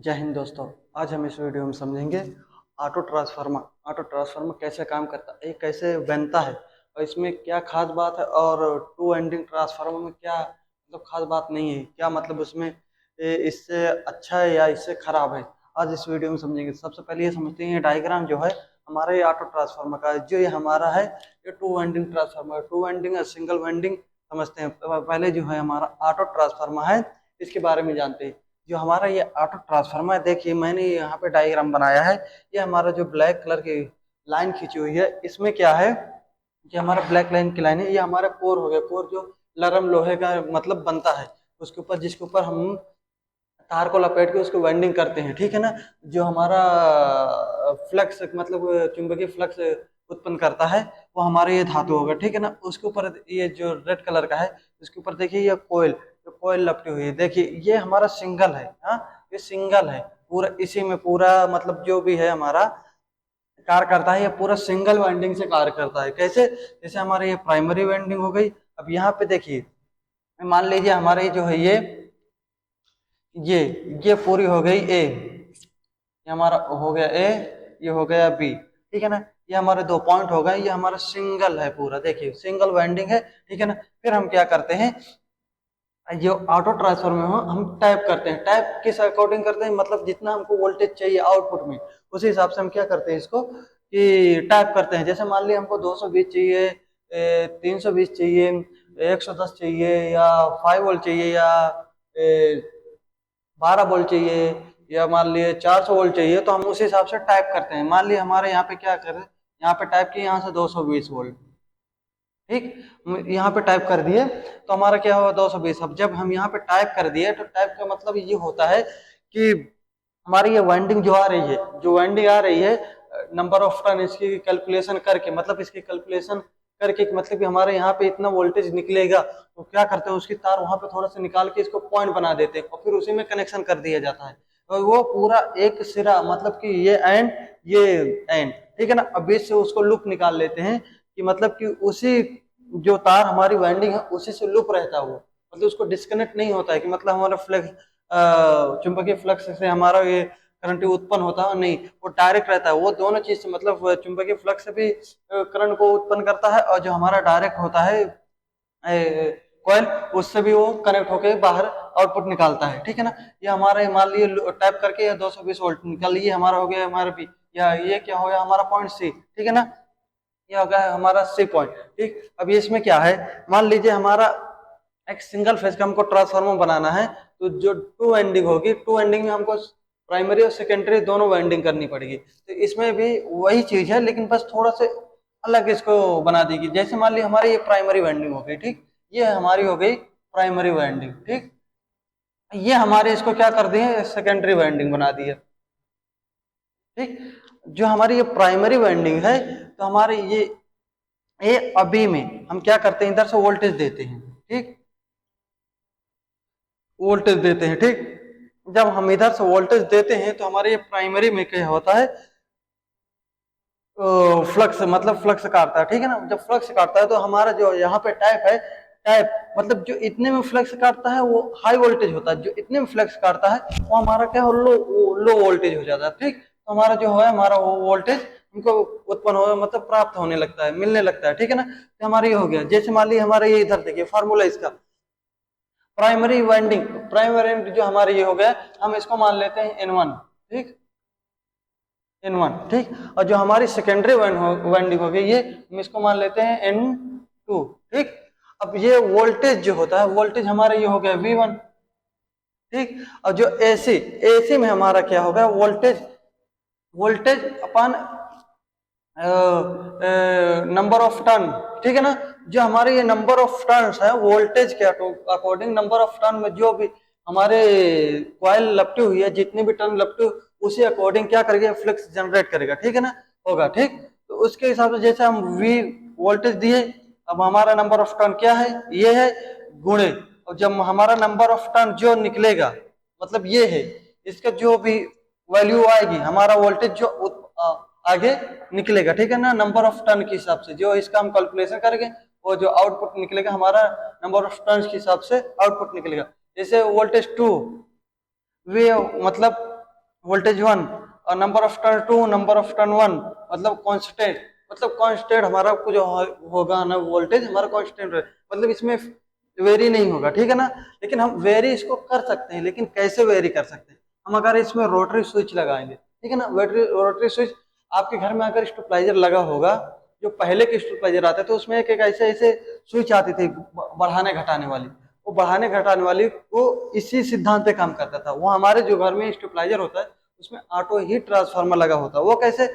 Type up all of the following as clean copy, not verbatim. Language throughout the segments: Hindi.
जय हिंद दोस्तों। आज हम इस वीडियो में समझेंगे ऑटो ट्रांसफार्मर कैसे काम करता है, ये कैसे बनता है और इसमें क्या खास बात है और टू एंडिंग ट्रांसफार्मर में क्या मतलब खास बात नहीं है, क्या मतलब उसमें इससे अच्छा है या इससे खराब है। आज इस वीडियो में समझेंगे। सबसे पहले ये समझते हैं, ये डायग्राम जो है हमारा ये ऑटो ट्रांसफार्मर का है। जो ये हमारा है ये two ending transformer, two ending और सिंगल वेंडिंग समझते हैं। पहले जो है हमारा ऑटो ट्रांसफार्मर है, इसके बारे में जानते हैं। जो हमारा ये ऑटो ट्रांसफार्मर है, देखिए मैंने यहाँ पे डायग्राम बनाया है। ये हमारा जो ब्लैक कलर की लाइन खींची हुई है, इसमें क्या है कि हमारा ब्लैक लाइन की लाइन है, ये हमारा कोर हो गया। कोर जो नरम लोहे का मतलब बनता है, उसके ऊपर जिसके ऊपर हम तार को लपेट के उसको वाइंडिंग करते हैं, ठीक है ना। जो हमारा फ्लक्स मतलब चुंबकीय फ्लक्स उत्पन्न करता है, वो हमारा ये धातु होगा, ठीक है ना। उसके ऊपर ये जो रेड कलर का है, उसके ऊपर देखिए ये कोयल, जो कोयल लपटी हुई है, देखिए ये हमारा सिंगल है। हाँ, ये सिंगल है पूरा, इसी में पूरा मतलब जो भी है हमारा कार्य करता है, ये पूरा सिंगल वाइंडिंग से कार्य करता है। कैसे? जैसे हमारे ये प्राइमरी वाइंडिंग हो गई। अब यहाँ पे देखिए, मान लीजिए हमारे जो है ये ये पूरी हो गई ए, ये हमारा हो गया ए, ये हो गया बी, ठीक है ना। ये हमारे दो पॉइंट हो गए, ये हमारा सिंगल है पूरा, देखिए सिंगल वाइंडिंग है, ठीक है ना। फिर हम क्या करते हैं, जो ऑटो ट्रांसफर में हम टाइप करते हैं। टाइप किस अकॉर्डिंग करते हैं, मतलब जितना हमको वोल्टेज चाहिए आउटपुट में, उसी हिसाब से हम क्या करते हैं इसको कि टाइप करते हैं। जैसे मान लिया हमको 220 चाहिए, 320 चाहिए, 110 चाहिए, या 5 वोल्ट चाहिए, या 12 वोल्ट चाहिए, या मान लिए 400 वोल्ट चाहिए, तो हम उस हिसाब से टाइप करते हैं। मान लिए हमारे यहाँ पे क्या करें, यहाँ पे टाइप किए यहाँ से 220 वोल्ट, ठीक, यहाँ पे टाइप कर दिए तो हमारा क्या होगा 220। अब जब हम यहाँ पे टाइप कर दिए तो टाइप का मतलब ये होता है कि हमारी ये वाइंडिंग जो आ रही है, जो वाइंडिंग आ रही है, नंबर ऑफ टर्न इसकी कैलकुलेशन करके, मतलब इसकी कैलकुलेशन करके मतलब कि हमारे यहाँ पे इतना वोल्टेज निकलेगा, तो क्या करते हैं उसकी तार वहां पे थोड़ा सा निकाल के इसको पॉइंट बना देते हैं और फिर उसी में कनेक्शन कर दिया जाता है। और वो पूरा एक सिरा मतलब कि ये एंड, ये एंड, ठीक है ना। अब बीच से उसको लूप निकाल लेते हैं कि मतलब कि उसी जो तार हमारी वाइंडिंग है उसी से लूप रहता है, वो मतलब उसको डिस्कनेक्ट नहीं होता है कि मतलब हमारा फ्लक्स चुंबकीय फ्लक्स से हमारा ये करंट नहीं होता है, नहीं, वो डायरेक्ट रहता है। वो दोनों चीज से मतलब चुंबकीय फ्लक्स से भी करंट को उत्पन्न करता है, और जो हमारा डायरेक्ट होता है कॉइल, उससे भी वो कनेक्ट होकर बाहर आउटपुट निकालता है, ठीक है ना। ये हमारा मान लीजिए टाइप करके 220 वोल्ट निकाल लिए, हमारा हो गया हमारा भी, या ये क्या हो गया हमारा पॉइंट सी, ठीक है ना। ये हो गया हमारा सी पॉइंट, ठीक। अब ये इसमें क्या है, मान लीजिए हमारा एक सिंगल फेज का हमको ट्रांसफार्मर बनाना है, तो जो टू एंडिंग होगी, टू एंडिंग में हमको प्राइमरी और सेकेंडरी दोनों वाइंडिंग करनी पड़ेगी। तो इसमें भी वही चीज है, लेकिन बस थोड़ा से अलग इसको बना देगी। जैसे मान ली हमारी ये प्राइमरी वाइंडिंग हो गई, ठीक, ये हमारी हो गई प्राइमरी वाइंडिंग, ठीक। ये हमारे इसको क्या कर दिए, सेकेंडरी वाइंडिंग बना दिए, ठीक। जो हमारी ये प्राइमरी वाइंडिंग है, तो हमारे ये अभी में हम क्या करते हैं, इधर से वोल्टेज देते हैं, ठीक, वोल्टेज देते हैं, ठीक। जब हम इधर से वोल्टेज देते हैं तो हमारे ये प्राइमरी में क्या होता है, फ्लक्स मतलब फ्लक्स काटता है, ठीक है ना। जब फ्लक्स काटता है तो हमारा जो यहाँ पे टाइप है, टाइप मतलब जो इतने में फ्लक्स काटता है वो हाई वोल्टेज होता है, जो इतने में फ्लक्स काटता है वो हमारा क्या हो, लो वोल्टेज हो जाता है, ठीक। तो हमारा जो है हमारा वो वोल्टेज हमको उत्पन्न हो मतलब प्राप्त होने लगता है, मिलने लगता है, ठीक है ना। तो हमारा ये हो गया। जैसे मान लीजिए हमारा ये इधर देखिए फार्मूला इसका, प्राइमरी वाइंडिंग, प्राइमरी जो हमारे ये हो गया, हम इसको मान लेते हैं N1, ठीक, N1, ठीक। और जो हमारी सेकेंडरी वाइंडिंग हो गई, ये हम इसको मान लेते हैं N2, ठीक। अब ये वोल्टेज जो होता है, वोल्टेज हमारा ये हो गया V1, ठीक। और जो AC, AC में हमारा क्या होगा, voltage, voltage upon number of turn, ठीक है ना। जो हमारे ये नंबर ऑफ टर्न्स है वोल्टेज के अकॉर्डिंग, नंबर ऑफ टर्न में जो भी हमारे कॉइल लपटी हुई है, जितनी भी टर्न लपटी हुई, उसी अकॉर्डिंग क्या करेगा, फ्लक्स जनरेट करेगा, ठीक है ना, होगा, ठीक। तो उसके हिसाब से जैसे हम V वोल्टेज दिए, अब हमारा नंबर ऑफ टर्न क्या है, ये है, गुणे, और जब हमारा नंबर ऑफ टर्न जो निकलेगा मतलब ये है, इसका जो भी वैल्यू आएगी, हमारा वोल्टेज जो आगे निकलेगा, ठीक है ना, नंबर ऑफ टर्न के हिसाब से। जो इसका हम कैलकुलेशन करेंगे, वो जो आउटपुट निकलेगा हमारा नंबर ऑफ टर्न के हिसाब से आउटपुट निकलेगा। जैसे वोल्टेज 2 वे मतलब वोल्टेज 1 और number of turn 2, number of turn 1, मतलब कांस्टेंट, मतलब कांस्टेंट हमारा जो होगा ना वोल्टेज हमारा कांस्टेंट है, मतलब इसमें वेरी नहीं होगा, ठीक है ना। लेकिन हम वेरी इसको कर सकते हैं, लेकिन कैसे वेरी कर सकते हैं, हम अगर इसमें रोटरी स्विच लगाएंगे, ठीक है ना। रोटरी स्विच आपके घर में अगर स्टेबलाइजर लगा होगा, जो पहले के स्टेबलाइजर आते थे उसमें एक एक ऐसे ऐसे स्विच आती थी बढ़ाने घटाने वाली, वो बढ़ाने घटाने वाली वो इसी सिद्धांत पे काम करता था। वो हमारे जो घर में स्टेबलाइजर होता है उसमें ऑटो ही ट्रांसफार्मर लगा होता है। वो कैसे,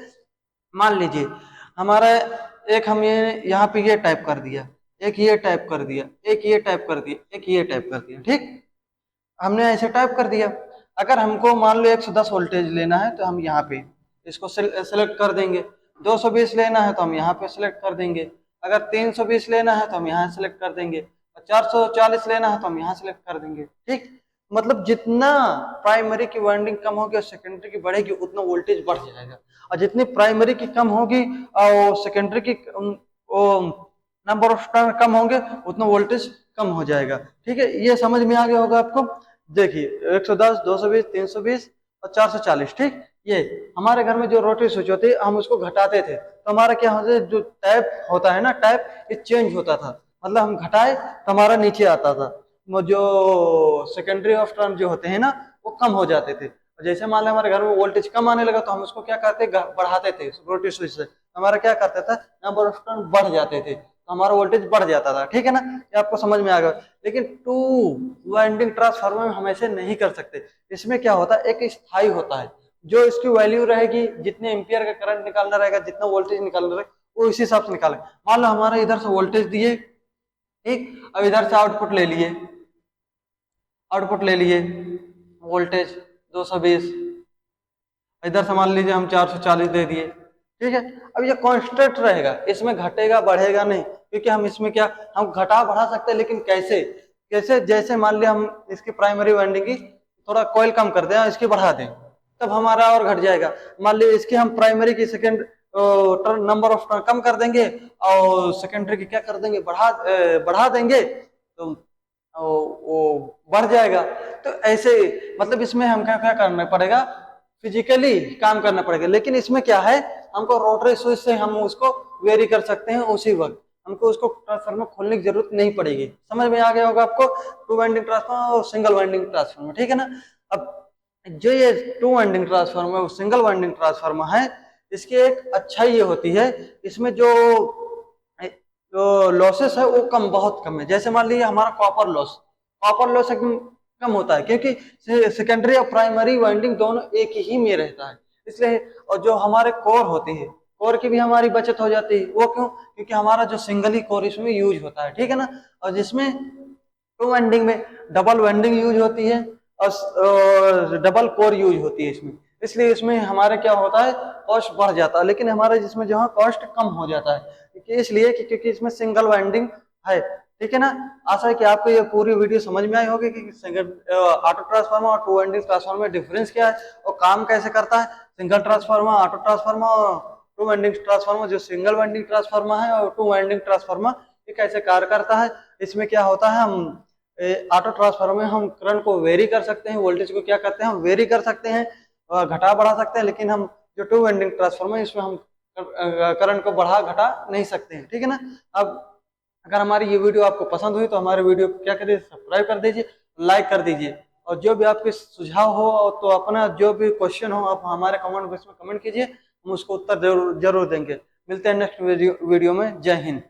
मान लीजिए हमारा एक, हम ये यहाँ पे ये टाइप कर दिया, एक ये टाइप कर दिया, एक ये टाइप कर दिया, एक ये टाइप कर दिया, ठीक, हमने ऐसे टाइप कर दिया। अगर हमको मान लो 110 वोल्टेज लेना है तो हम यहाँ पे इसको सेलेक्ट कर देंगे, 220 लेना है तो हम यहाँ पे सेलेक्ट कर देंगे, अगर 320 लेना है तो हम यहाँ सेलेक्ट कर देंगे, 440 लेना है तो हम यहाँ सेलेक्ट कर देंगे, ठीक। मतलब जितना प्राइमरी की वाइंडिंग कम होगी और सेकेंडरी की बढ़ेगी उतना वोल्टेज बढ़ जाएगा, और जितनी प्राइमरी की कम होगी और सेकेंडरी की नंबर ऑफ टर्न कम होंगे उतना वोल्टेज कम हो जाएगा, ठीक है। ये समझ में आ गया होगा आपको। देखिए 110, 220, 320 और 440, ठीक। ये हमारे घर में जो रोटरी स्विच होती है हम उसको घटाते थे तो हमारा क्या होता है, जो टैप होता है ना, टैप ये चेंज होता था, मतलब हम घटाए तो हमारा नीचे आता था, वो जो सेकेंडरी ऑफ टर्न जो होते हैं ना वो कम हो जाते थे। जैसे मान लो हमारे घर में वोल्टेज कम आने लगा तो हम उसको क्या करते, बढ़ाते थे रोटरी स्विच से, हमारा क्या करता था, नंबर ऑफ टर्न बढ़ जाते थे तो हमारा वोल्टेज बढ़ जाता था, ठीक है ना। ये आपको समझ में आ गया। लेकिन टू वाइंडिंग ट्रांसफार्मर में हम ऐसे नहीं कर सकते, इसमें क्या होता है, एक स्थायी होता है, जो इसकी वैल्यू रहेगी, जितने एम्पियर का करंट निकालना रहेगा, जितना वोल्टेज निकालना रहेगा वो इसी हिसाब से निकाले। मान लो हमारे इधर से वोल्टेज दिए, ठीक, अब इधर से आउटपुट ले लिए, आउटपुट ले लिए वोल्टेज 220, इधर से मान लीजिए हम 440 दे दिए, ठीक है। अब ये कांस्टेंट रहेगा, इसमें घटेगा बढ़ेगा नहीं, क्योंकि हम इसमें क्या, हम घटा बढ़ा सकते हैं, लेकिन कैसे, कैसे, जैसे मान लिया हम इसकी प्राइमरी वाइंडिंग की थोड़ा कॉइल कम कर दें, इसकी बढ़ा दें, तब हमारा और घट जाएगा। मान लीजिए इसकी हम प्राइमरी की second turn, number of turn कम कर देंगे और सेकेंडरी की क्या कर देंगे, बढ़ा देंगे, तो वो बढ़ जाएगा। तो ऐसे मतलब इसमें हम क्या क्या करना पड़ेगा, फिजिकली काम करना पड़ेगा। लेकिन इसमें क्या है, हमको रोटरी स्विच से हम उसको वेरी कर सकते हैं उसी वक्त, हमको उसको ट्रांसफार्मर खोलने की जरूरत नहीं पड़ेगी। समझ में आ गया होगा आपको, टू वाइंडिंग ट्रांसफार्मर और सिंगल वाइंडिंग ट्रांसफार्मर, ठीक है ना। अब जो ये टू वाइंडिंग ट्रांसफार्मर और सिंगल वाइंडिंग ट्रांसफार्मर है, इसकी एक अच्छाई ये होती है, इसमें जो लॉसेस है वो कम, बहुत कम है। जैसे मान लीजिए हमारा कॉपर लॉस एकदम कम होता है, क्योंकि सेकेंडरी और प्राइमरी वाइंडिंग दोनों एक ही में रहता है, इसलिए। और जो हमारे कोर होते हैं, कोर की भी हमारी बचत हो जाती है। वो क्यों, क्योंकि हमारा जो सिंगल ही कोर इसमें यूज होता है, ठीक है ना। और जिसमें टू वाइंडिंग में डबल वाइंडिंग यूज होती है और डबल कोर यूज होती है इसमें, इसलिए इसमें हमारे क्या होता है, कॉस्ट बढ़ जाता है। लेकिन हमारे जिसमें जो है कॉस्ट कम हो जाता है, इसलिए क्योंकि इसमें सिंगल वाइंडिंग है, ठीक है ना। आशा है कि आपको ये पूरी वीडियो समझ में आई होगी कि ऑटो ट्रांसफार्मर और टू वाइंडिंग ट्रांसफार्मर में डिफरेंस क्या है और काम कैसे करता है। सिंगल ट्रांसफार्मर, ऑटो ट्रांसफार्मर और टू वाइंडिंग ट्रांसफार्मर, जो सिंगल वाइंडिंग ट्रांसफार्मर है और टू वाइंडिंग ट्रांसफार्मर, ये कैसे कार्य करता है। इसमें क्या होता है, हम ऑटो ट्रांसफार्मर में हम करंट को वेरी कर सकते हैं, वोल्टेज को क्या करते हैं, हम वेरी कर सकते हैं, घटा बढ़ा सकते हैं। लेकिन हम जो टू वाइंडिंग ट्रांसफार्मर, इसमें हम करंट को बढ़ा घटा नहीं सकते हैं, ठीक है ना। अब अगर हमारी ये वीडियो आपको पसंद हुई तो हमारे वीडियो को क्या करिए, सब्सक्राइब कर दीजिए, लाइक कर दीजिए, और जो भी आपके सुझाव हो तो अपना जो भी क्वेश्चन हो आप हमारे कमेंट बॉक्स में कमेंट कीजिए, हम उसको उत्तर जरूर देंगे। मिलते हैं नेक्स्ट वीडियो में। जय हिंद।